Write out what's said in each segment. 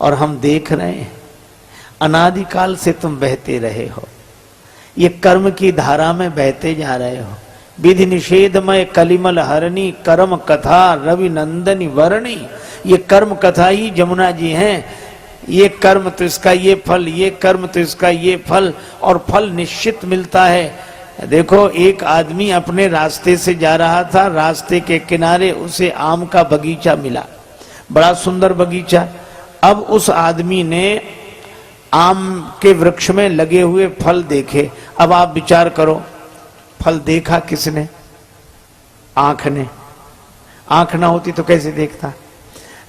और हम देख रहे हैं अनादिकाल से तुम बहते रहे हो, ये कर्म की धारा में बहते जा रहे हो। विधि निषेधमय कलिमल हरणी कर्म कथा रवि नंदनी वर्णी, ये कर्म कथा ही जमुना जी हैं। ये कर्म तो इसका ये फल, ये कर्म तो इसका ये फल, और फल निश्चित मिलता है। देखो एक आदमी अपने रास्ते से जा रहा था, रास्ते के किनारे उसे आम का बगीचा मिला, बड़ा सुंदर बगीचा। अब उस आदमी ने आम के वृक्ष में लगे हुए फल देखे। अब आप विचार करो, फल देखा किसने? आंख ने। आंख ना होती तो कैसे देखता?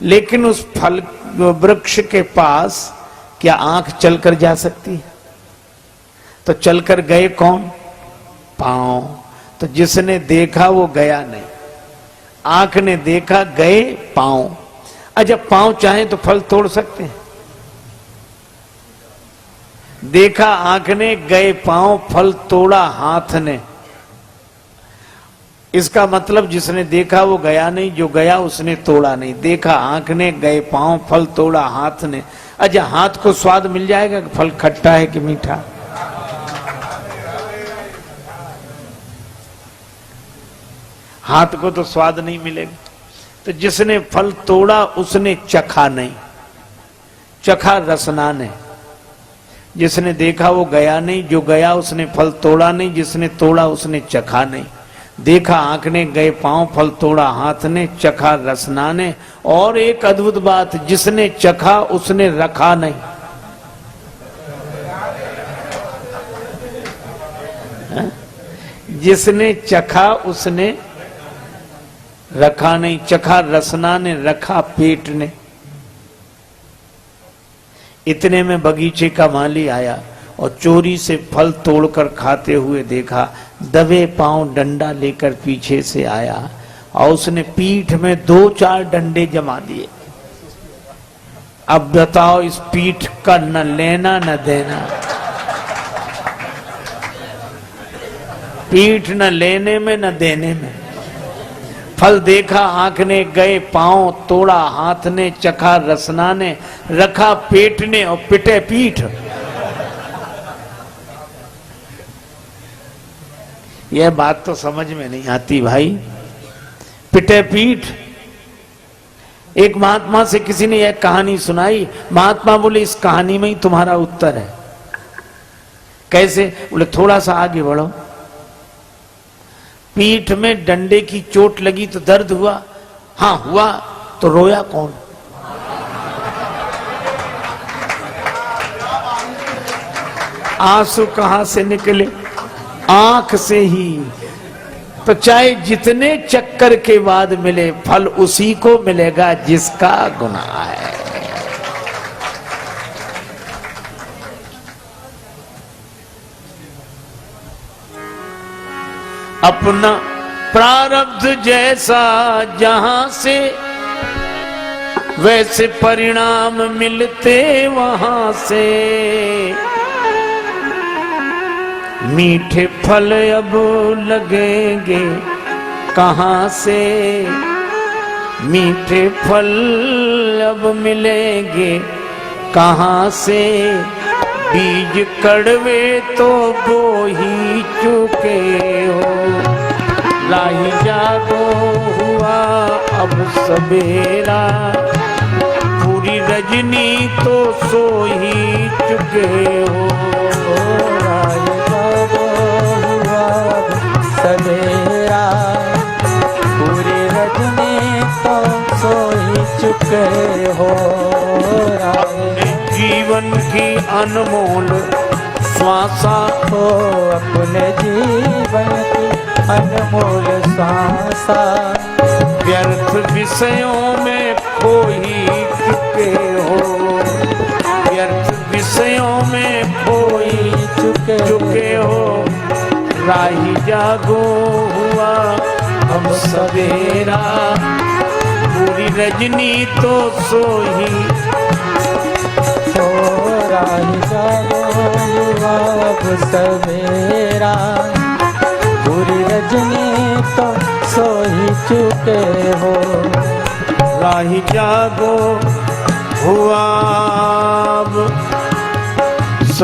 लेकिन उस फल वृक्ष के पास क्या आंख चलकर जा सकती है? तो चलकर गए कौन? पांव। तो जिसने देखा वो गया नहीं, आंख ने देखा, गए पांव। जब पांव चाहे तो फल तोड़ सकते हैं। देखा आंख ने, गए पांव, फल तोड़ा हाथ ने। इसका मतलब जिसने देखा वो गया नहीं, जो गया उसने तोड़ा नहीं। देखा आंख ने, गए पांव, फल तोड़ा हाथ ने। अच्छा, हाथ को स्वाद मिल जाएगा कि फल खट्टा है कि मीठा? हाथ को तो स्वाद नहीं मिलेगा। तो जिसने फल तोड़ा उसने चखा नहीं, चखा रसना ने। जिसने देखा वो गया नहीं, जो गया उसने फल तोड़ा नहीं, जिसने तोड़ा उसने चखा नहीं। देखा आंख ने, गए पांव, फल तोड़ा हाथ ने, चखा रसना ने। और एक अद्भुत बात, जिसने चखा उसने रखा नहीं। जिसने चखा उसने रखा नहीं। चखा रसना ने, रखा पेट ने। इतने में बगीचे का माली आया और चोरी से फल तोड़कर खाते हुए देखा। दबे पांव डंडा लेकर पीछे से आया और उसने पीठ में 2-4 डंडे जमा दिए। अब बताओ इस पीठ का न लेना न देना। पीठ न लेने में न देने में। फल देखा आंख ने, गए पांव, तोड़ा हाथ ने, चखा रसना ने, रखा पेट ने और पिटे पीठ। यह बात तो समझ में नहीं आती भाई। पिटे पीठ। एक महात्मा से किसी ने यह कहानी सुनाई। महात्मा बोले इस कहानी में ही तुम्हारा उत्तर है। कैसे? बोले थोड़ा सा आगे बढ़ो। पीठ में डंडे की चोट लगी तो दर्द हुआ? हाँ हुआ। तो रोया कौन? आंसू कहां से निकले? आंख से ही। तो चाहे जितने चक्कर के बाद मिले, फल उसी को मिलेगा जिसका गुनाह है। अपना प्रारब्ध जैसा जहां से वैसे परिणाम मिलते वहां से। मीठे फल अब लगेंगे कहां से? मीठे फल अब मिलेंगे कहां से? बीज कड़वे तो बो ही चुके हो। राही जागो हुआ अब सवेरा, पूरी रजनी तो सो ही चुके हो। राही जागो हुआ सवेरा, पूरी रजनी तो सो ही चुके हो। जीवन की अनमोल श्वासा हो, अपने जीवन की अनमोल श्वासा व्यर्थ विषयों में खो ही चुके हो। व्यर्थ विषयों में खो ही चुके हो। राही जागो हुआ अब सवेरा, पूरी रजनी तो सो ही। राही जागो हुआ अब सवेरा, पूरी रजनी तो सो ही चुके हो। राही जागो हुआ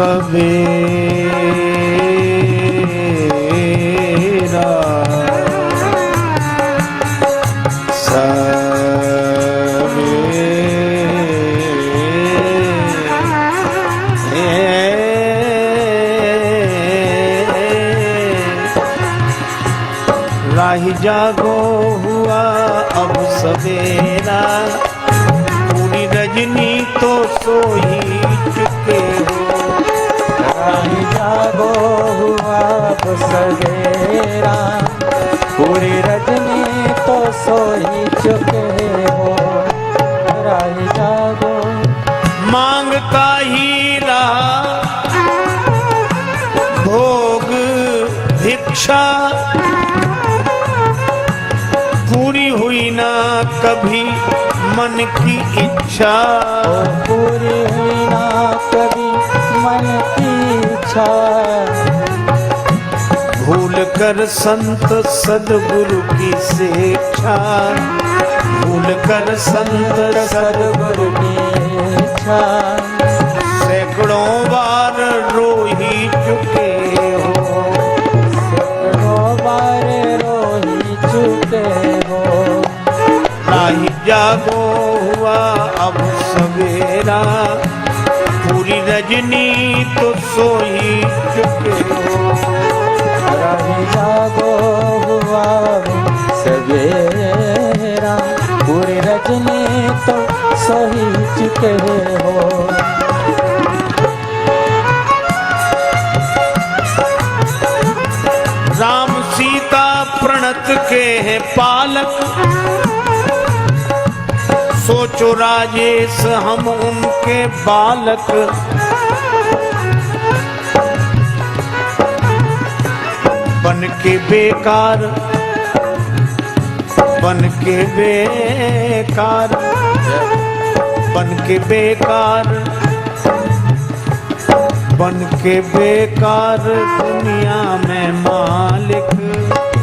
सवेरा राही जागो हुआ अब सवेरा, पूरी रजनी तो सो ही चुके हो। राही जागो हुआ अब सवेरा, पूरी रजनी तो सो ही चुके हो। राही जागो मांगता हीरा भोग भिक्षा, पूरी हुई ना कभी मन की इच्छा। पूरी हुई ना कभी मन की इच्छा। भूल कर संत सदगुरु की शिक्षा, भूल कर संत सदगुरु की इच्छा। सैकड़ों बार रो ही चुके हो। सैकड़ों बार रो ही चुके हो। राही जागो हुआ अब सवेरा, पूरी रजनी तो सो ही चुके हो। राही जागो हुआ अब सवेरा, पूरी रजनी तो सो ही चुके हो। राम सीता प्रणत के हैं पालक, सोचो राजेश हम उनके बालक। बन के बेकार, बन के बेकार, बन के बेकार, बन के बेकार दुनिया में मालिक।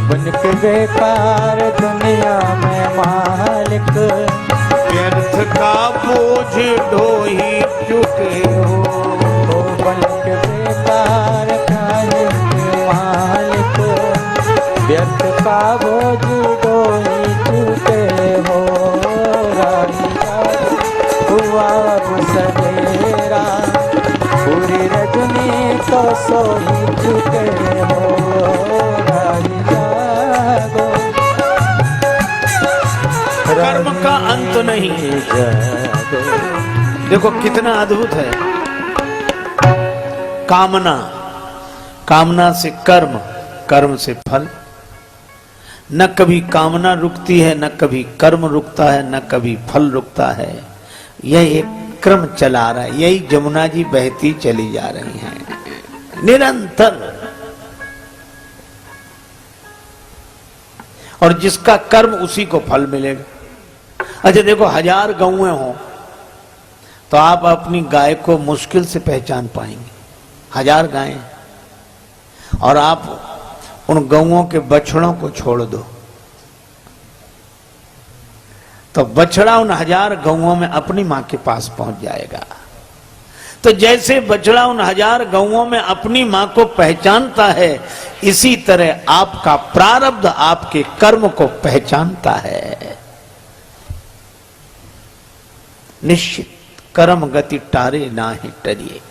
बन के बेकार दुनिया में मालिक। व्यर्थ का बोझ ढो ही चुके हो। बन के बेकार काहे के मालिक। व्यर्थ का बोझ ढो ही चुके हो। राही जागो हुआ अब सवेरा, पूरी रजनी तो सो ही चुके हो। राही जागो कर्म का अंत नहीं। देखो कितना अद्भुत है। कामना, कामना से कर्म, कर्म से फल। न कभी कामना रुकती है, न कभी कर्म रुकता है, न कभी फल रुकता है। यह एक क्रम चला रहा है। यही जमुना जी बहती चली जा रही हैं निरंतर। और जिसका कर्म उसी को फल मिलेगा। अच्छा देखो, 1000 गौएं हो तो आप अपनी गाय को मुश्किल से पहचान पाएंगे। 1000 गायें, और आप उन गौओं के बछड़ों को छोड़ दो तो बछड़ा उन 1000 गौओं में अपनी मां के पास पहुंच जाएगा। तो जैसे बछड़ा उन 1000 गौओं में अपनी मां को पहचानता है, इसी तरह आपका प्रारब्ध आपके कर्म को पहचानता है। निश्चित कर्म गति टारे ना ही टरिए।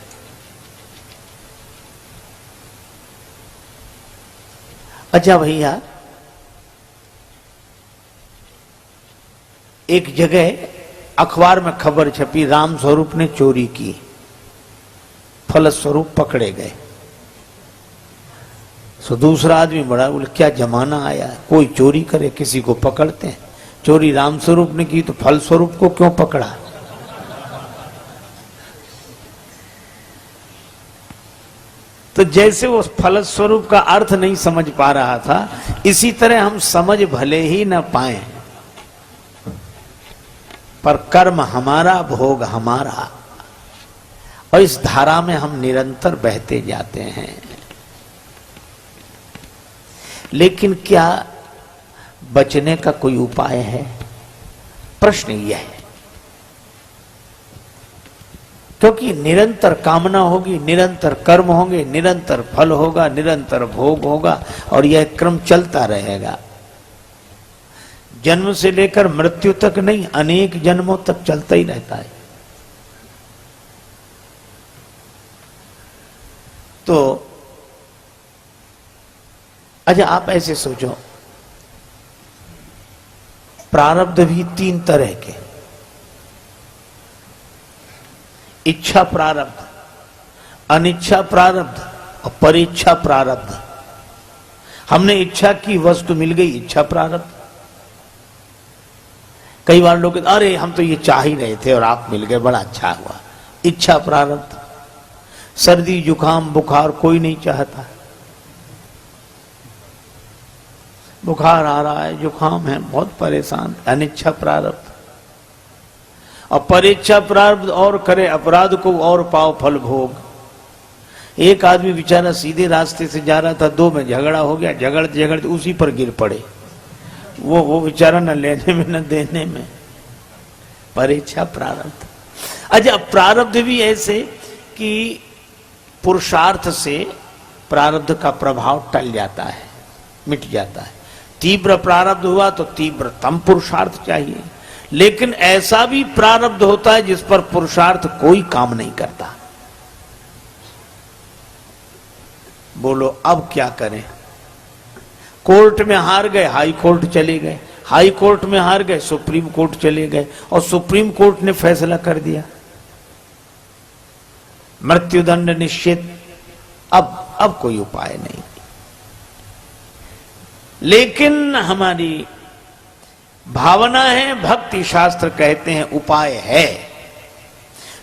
अच्छा भैया, एक जगह अखबार में खबर छपी, राम स्वरूप ने चोरी की, फलस्वरूप पकड़े गए। सो दूसरा आदमी बड़ा बोले, क्या जमाना आया, कोई चोरी करे किसी को पकड़ते हैं। चोरी राम स्वरूप ने की तो फलस्वरूप को क्यों पकड़ा? तो जैसे वो फलस्वरूप का अर्थ नहीं समझ पा रहा था, इसी तरह हम समझ भले ही न पाए, पर कर्म हमारा, भोग हमारा, और इस धारा में हम निरंतर बहते जाते हैं। लेकिन क्या बचने का कोई उपाय है? प्रश्न यह है। क्योंकि निरंतर कामना होगी, निरंतर कर्म होंगे, निरंतर फल होगा, निरंतर भोग होगा और यह क्रम चलता रहेगा। जन्म से लेकर मृत्यु तक नहीं, अनेक जन्मों तक चलता ही रहता है। तो अच्छा आप ऐसे सोचो, प्रारब्ध भी तीन तरह के, इच्छा प्रारब्ध, अनिच्छा प्रारब्ध और परीक्षा प्रारब्ध। हमने इच्छा की वस्तु मिल गई, इच्छा प्रारब्ध। कई बार लोग अरे हम तो ये चाह ही रहे थे और आप मिल गए, बड़ा अच्छा हुआ, इच्छा प्रारब्ध। सर्दी जुकाम बुखार कोई नहीं चाहता, बुखार आ रहा है, जुकाम है, बहुत परेशान, अनिच्छा प्रारब्ध। और परीक्षा प्रारब्ध और करे अपराध को और पाओ फल भोग। एक आदमी बेचारा सीधे रास्ते से जा रहा था, दो में झगड़ा हो गया, झगड़ते झगड़ते उसी पर गिर पड़े। वो बेचारा न लेने में न देने में, परीक्षा प्रारब्ध। अच्छा प्रारब्ध भी ऐसे कि पुरुषार्थ से प्रारब्ध का प्रभाव टल जाता है, मिट जाता है। तीव्र प्रारब्ध हुआ तो तीव्रतम पुरुषार्थ चाहिए, लेकिन ऐसा भी प्रारब्ध होता है जिस पर पुरुषार्थ कोई काम नहीं करता। बोलो अब क्या करें? कोर्ट में हार गए, हाई कोर्ट चले गए, हाई कोर्ट में हार गए, सुप्रीम कोर्ट चले गए और सुप्रीम कोर्ट ने फैसला कर दिया मृत्युदंड निश्चित। अब कोई उपाय नहीं। लेकिन हमारी भावना है, भक्ति शास्त्र कहते हैं उपाय है।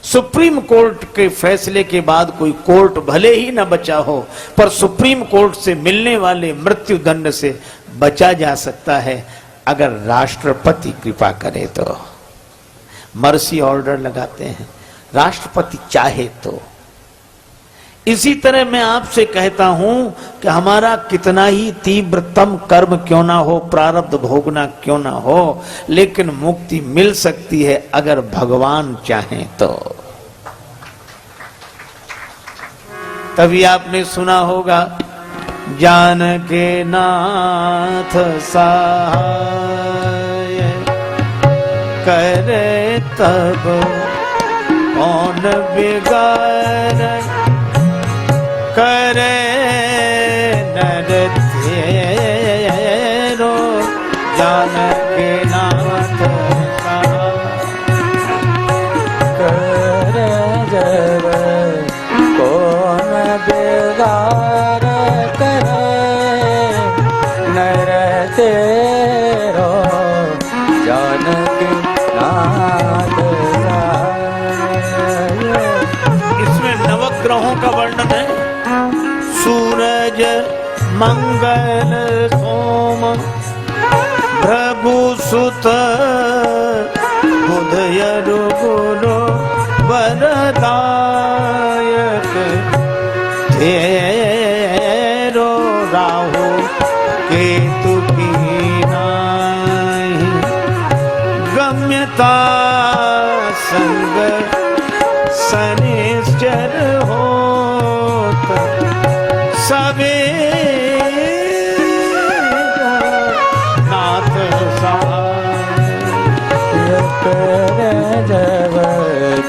सुप्रीम कोर्ट के फैसले के बाद कोई कोर्ट भले ही न बचा हो, पर सुप्रीम कोर्ट से मिलने वाले मृत्यु दंड से बचा जा सकता है अगर राष्ट्रपति कृपा करे तो। मर्सी ऑर्डर लगाते हैं, राष्ट्रपति चाहे तो। इसी तरह मैं आपसे कहता हूं कि हमारा कितना ही तीव्रतम कर्म क्यों ना हो, प्रारब्ध भोगना क्यों ना हो, लेकिन मुक्ति मिल सकती है अगर भगवान चाहें तो। तभी आपने सुना होगा, जानके नाथ सहाय करे तब कौन बिगाड़ करे नर तेरो। जानके नाथ करे जब कौन बिगाड़ करे नर तेरो। जानके नाथ इसमें नवग्रहों का वर्णन है। सूरज मंगल सोम प्रभु सुत बुध यरु गुरु वरदायक तेरो। राहु केतु की नाही गम्यता संग शनिश्चर होत सबे नाथ करे जब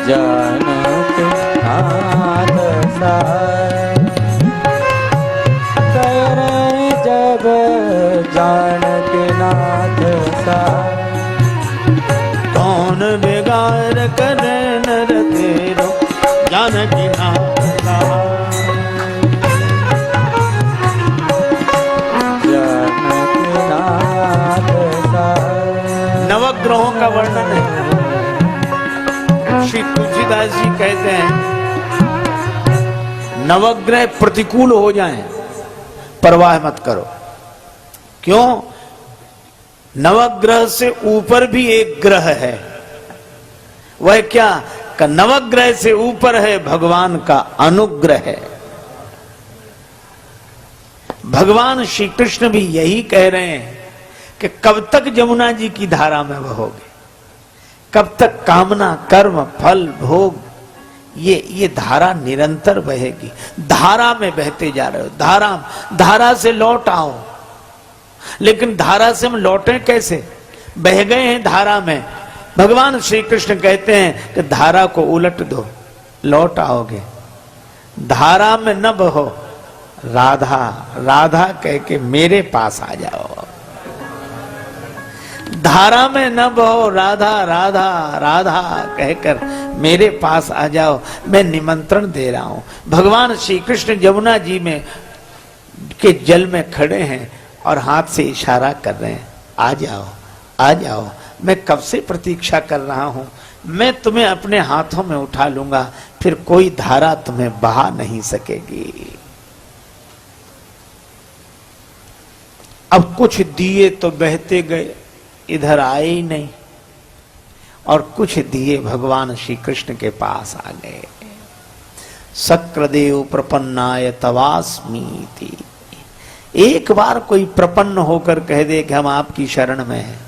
जानके नाथ करे जब जानके नाथ कौन बिगाड़ करे नर तेरो। जानकी नाथ नवग्रहों का वर्णन है। श्री तुलसीदास जी कहते हैं, नवग्रह प्रतिकूल हो जाएं, परवाह मत करो। क्यों? नवग्रह से ऊपर भी एक ग्रह है। वह क्या? का नवग्रह से ऊपर है भगवान का अनुग्रह है। भगवान श्री कृष्ण भी यही कह रहे हैं कि कब तक जमुना जी की धारा में बहोगे, कब तक कामना कर्म फल भोग ये धारा निरंतर बहेगी। धारा में बहते जा रहे हो, धारा से लौट आओ। लेकिन धारा से हम लौटें कैसे? बह गए हैं धारा में। भगवान श्री कृष्ण कहते हैं कि धारा को उलट दो, लौट आओगे। धारा में न बहो, राधा राधा कह के मेरे पास आ जाओ। धारा में न बहो, राधा राधा राधा कहकर मेरे पास आ जाओ। मैं निमंत्रण दे रहा हूं। भगवान श्री कृष्ण यमुना जी में के जल में खड़े हैं और हाथ से इशारा कर रहे हैं, आ जाओ आ जाओ। मैं कब से प्रतीक्षा कर रहा हूं। मैं तुम्हें अपने हाथों में उठा लूंगा, फिर कोई धारा तुम्हें बहा नहीं सकेगी। अब कुछ दिए तो बहते गए, इधर आए ही नहीं, और कुछ दिए भगवान श्री कृष्ण के पास आ गए। शक्रदेव प्रपन्नाय तवास्मीति। एक बार कोई प्रपन्न होकर कह दे कि हम आपकी शरण में हैं,